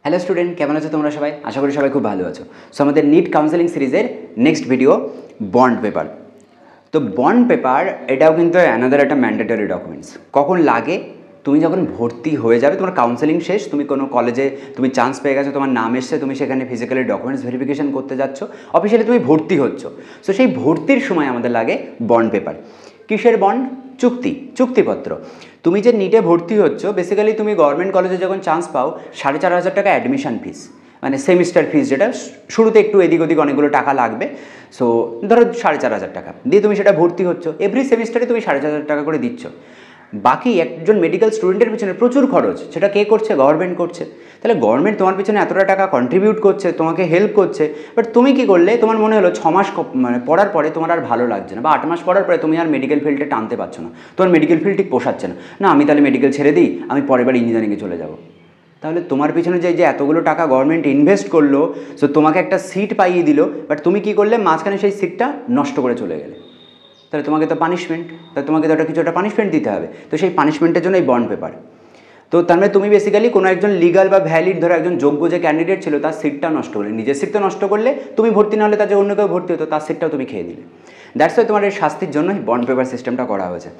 Hello student, কেমন আছো তোমরা সবাই? আশা করি সবাই খুব ভালো আছো। সো আমাদের নিট কাউন্সেলিং সিরিজের নেক্সট ভিডিও বন্ড পেপার। তো বন্ড পেপার এটাও কিন্তু অ্যানাদার একটা ম্যান্ডেটরি ডকুমেন্টস। কখন লাগে? তুমি যখন ভর্তি হয়ে যাবে, তোমার কাউন্সেলিং শেষ, তুমি কোনো কলেজে তুমি চান্স পেয়ে গেছো, তোমার নাম এসছে, তুমি সেখানে ফিজিক্যালি ডকুমেন্টস ভেরিফিকেশন করতে যাচ্ছ, অফিসিয়ালি তুমি ভর্তি হচ্ছ। সো সেই ভর্তির সময় আমাদের লাগে বন্ড পেপার। কিসের বন্ড? চুক্তিপত্র। তুমি যে নিটে ভর্তি হচ্ছ, বেসিক্যালি তুমি গভর্নমেন্ট কলেজে যখন চান্স পাও 4,500 টাকা অ্যাডমিশন ফিস, মানে সেমিস্টার ফিস, যেটা শুরুতে একটু এদিক ওদিক অনেকগুলো টাকা লাগবে। সো ধরো 4,500 টাকা দিয়ে তুমি সেটা ভর্তি হচ্ছ, এভরি সেমিস্টারে তুমি 4,500 টাকা করে দিচ্ছ। বাকি একজন মেডিকেল স্টুডেন্টের পিছনে প্রচুর খরচ, সেটা কে করছে? গভর্নমেন্ট করছে। তাহলে গভর্নমেন্ট তোমার পিছনে এতটা টাকা কন্ট্রিবিউট করছে, তোমাকে হেল্প করছে, বাট তুমি কি করলে? তোমার মনে হলো 6 মাস মানে পড়ার পরে তোমার আর ভালো লাগছে না, বা 8 মাস পড়ার পরে তুমি আর মেডিকেল ফিল্ডে টানতে পারছো না, তোমার মেডিকেল ফিল্ড ঠিক পোষাচ্ছে না, আমি তাহলে মেডিকেল ছেড়ে দিই, আমি পরের বার ইঞ্জিনিয়ারিংয়ে চলে যাব। তাহলে তোমার পিছনে যে এতগুলো টাকা গভর্নমেন্ট ইনভেস্ট করলো, সো তোমাকে একটা সিট পাইয়ে দিল, বাট তুমি কি করলে? মাঝখানে সেই সিটটা নষ্ট করে চলে গেলে। তাহলে তোমাকে তো পানিশমেন্ট, তাহলে তোমাকে তো কিছু একটা পানিশমেন্ট দিতে হবে। তো সেই পানিশমেন্টের জন্য এই বন্ড পেপার। তো তার মানে তুমি বেসিক্যালি কোনো একজন লিগাল বা ভ্যালিড, ধরো একজন যোগ্য যে ক্যান্ডিডেট ছিল, তার সিটটা নষ্ট করলে, নিজের সিটটা নষ্ট করলে, তুমি ভর্তি না হলে তার যে অন্য কেউ ভর্তি হতো, তার সিটটাও তুমি খেয়ে দিলে। দ্যাটস ওয়াই তোমার এই শাস্তির জন্য বন্ড পেপার সিস্টেমটা করা হয়েছে।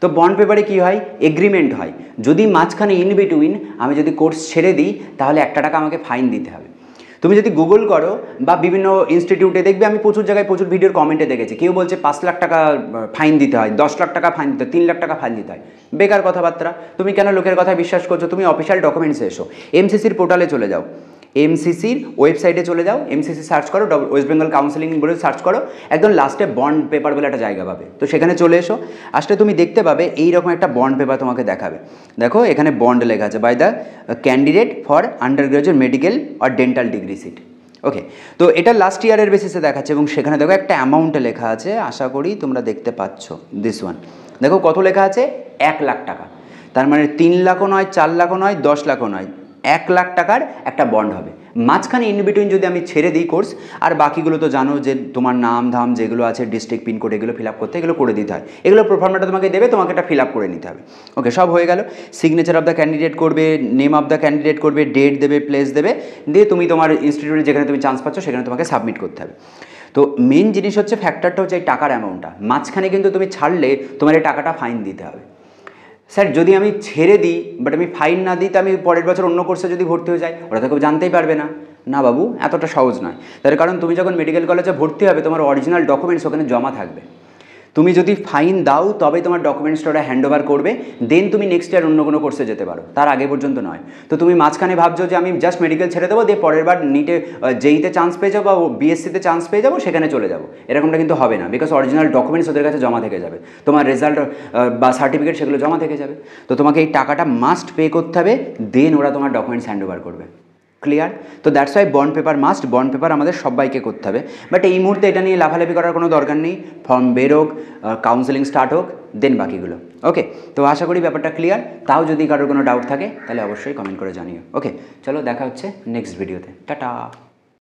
তো বন্ড পেপারে কী হয়? এগ্রিমেন্ট হয়। যদি মাঝখানে ইন বিটুইন আমি যদি কোর্স ছেড়ে দিই, তাহলে 1 টাকা আমাকে ফাইন দিতে হবে। তুমি যদি গুগল করো বা বিভিন্ন ইনস্টিটিউটে দেখবে, আমি প্রচুর জায়গায় প্রচুর ভিডিওর কমেন্টে দেখেছি, কেউ বলছে 5 লাখ টাকা ফাইন দিতে হয়, 10 লাখ টাকা ফাইন দিতে হয়, 3 লাখ টাকা ফাইন দিতে হয়। বেকার কথাবার্তা। তুমি কেন লোকের কথা বিশ্বাস করছো? তুমি অফিসিয়াল ডকুমেন্টসে এসো, এমসিসির পোর্টালে চলে যাও, এমসিসির ওয়েবসাইটে চলে যাও, এমসিসি সার্চ করো, ওয়েস্ট বেঙ্গল কাউন্সেলিং বলে সার্চ করো, একদম লাস্টে বন্ড পেপার বলে একটা জায়গা পাবে। তো সেখানে চলে এসো, আসলে তুমি দেখতে পাবে এইরকম একটা বন্ড পেপার তোমাকে দেখাবে। দেখো এখানে বন্ড লেখা আছে, by the candidate for under graduate medical or dental degree seat. Okay, তো এটা লাস্ট ইয়ারের বেসিসে দেখাচ্ছে, এবং সেখানে দেখো একটা অ্যামাউন্টে লেখা আছে, আশা করি তোমরা দেখতে পাচ্ছ, দিস ওয়ান। দেখো কত লেখা আছে? 1 লাখ টাকা। তার মানে 3 লাখও নয়, 4 লাখও নয়, 10 লাখও নয়, 1 লাখ টাকার একটা বন্ড হবে। মাঝখানে ইনবিটুইন যদি আমি ছেড়ে দিই কোর্স, আর বাকিগুলো তো জানো যে তোমার নাম ধাম যেগুলো আছে, ডিস্ট্রিক্ট পিনকোড, এগুলো ফিল আপ করতে, এগুলো করে দিতে হয়। এগুলো প্রোফর্মাটা তোমাকে দেবে, তোমাকে এটা ফিল আপ করে নিতে হবে। ওকে, সব হয়ে গেল। সিগনেচার অফ দ্য ক্যান্ডিডেট করবে, নেম অফ দ্য ক্যান্ডিডেট করবে, ডেট দেবে, প্লেস দেবে, দিয়ে তুমি তোমার ইনস্টিটিউটে যেখানে তুমি চান্স পাচ্ছ সেখানে তোমাকে সাবমিট করতে হবে। তো মেন জিনিস হচ্ছে, ফ্যাক্টরটা হচ্ছে এই টাকার অ্যামাউন্টটা। মাঝখানে কিন্তু তুমি ছাড়লে তোমার এই টাকাটা ফাইন দিতে হবে। স্যার যদি আমি ছেড়ে দিই বাট আমি ফাইন না দিই, তো আমি পরের বছর অন্য কোর্সে যদি ভর্তি হয়ে যাই, ওরা তো কেউ জানতেই পারবে না। না বাবু, এতটা সহজ নয়। তার কারণ তুমি যখন মেডিকেল কলেজে ভর্তি হবে, তোমার অরিজিনাল ডকুমেন্টস ওখানে জমা থাকবে। তুমি যদি ফাইন দাও তবে তোমার ডকুমেন্টসটা ওরা হ্যান্ড ওভার করবে, দেন তুমি নেক্সট ইয়ার অন্য কোনো কোর্সে যেতে পারো, তার আগে পর্যন্ত নয়। তো তুমি মাঝখানে ভাবছো যে আমি জাস্ট মেডিকেল ছেড়ে দেবো, দিয়ে পরের বার নিটে জেইতে চান্স পেয়ে যাবো বা বিএসসিতে চান্স পেয়ে যাবো, সেখানে চলে যাবো, এরকমটা কিন্তু হবে না। বিকজ অরিজিনাল ডকুমেন্টস ওদের কাছে জমা থেকে যাবে, তোমার রেজাল্ট বা সার্টিফিকেট সেগুলো জমা থেকে যাবে। তো তোমাকে এই টাকাটা মাস্ট পে করতে হবে, দেন ওরা তোমার ডকুমেন্টস হ্যান্ড ওভার করবে। ক্লিয়ার? তো that's why bond paper must, bond paper আমাদের সবাইকে করতে হবে। বাট এই মুহূর্তে এটা নিয়ে লাফালাফি করার কোনো দরকার নেই। ফর্ম বেরোক, কাউন্সেলিং স্টার্ট হোক, দেন বাকিগুলো। ওকে, তো আশা করি ব্যাপারটা ক্লিয়ার। তাও যদি কারোর কোনো ডাউট থাকে তাহলে অবশ্যই কমেন্ট করে জানিও। ওকে, চলো দেখা হচ্ছে নেক্সট ভিডিওতে। টাটা।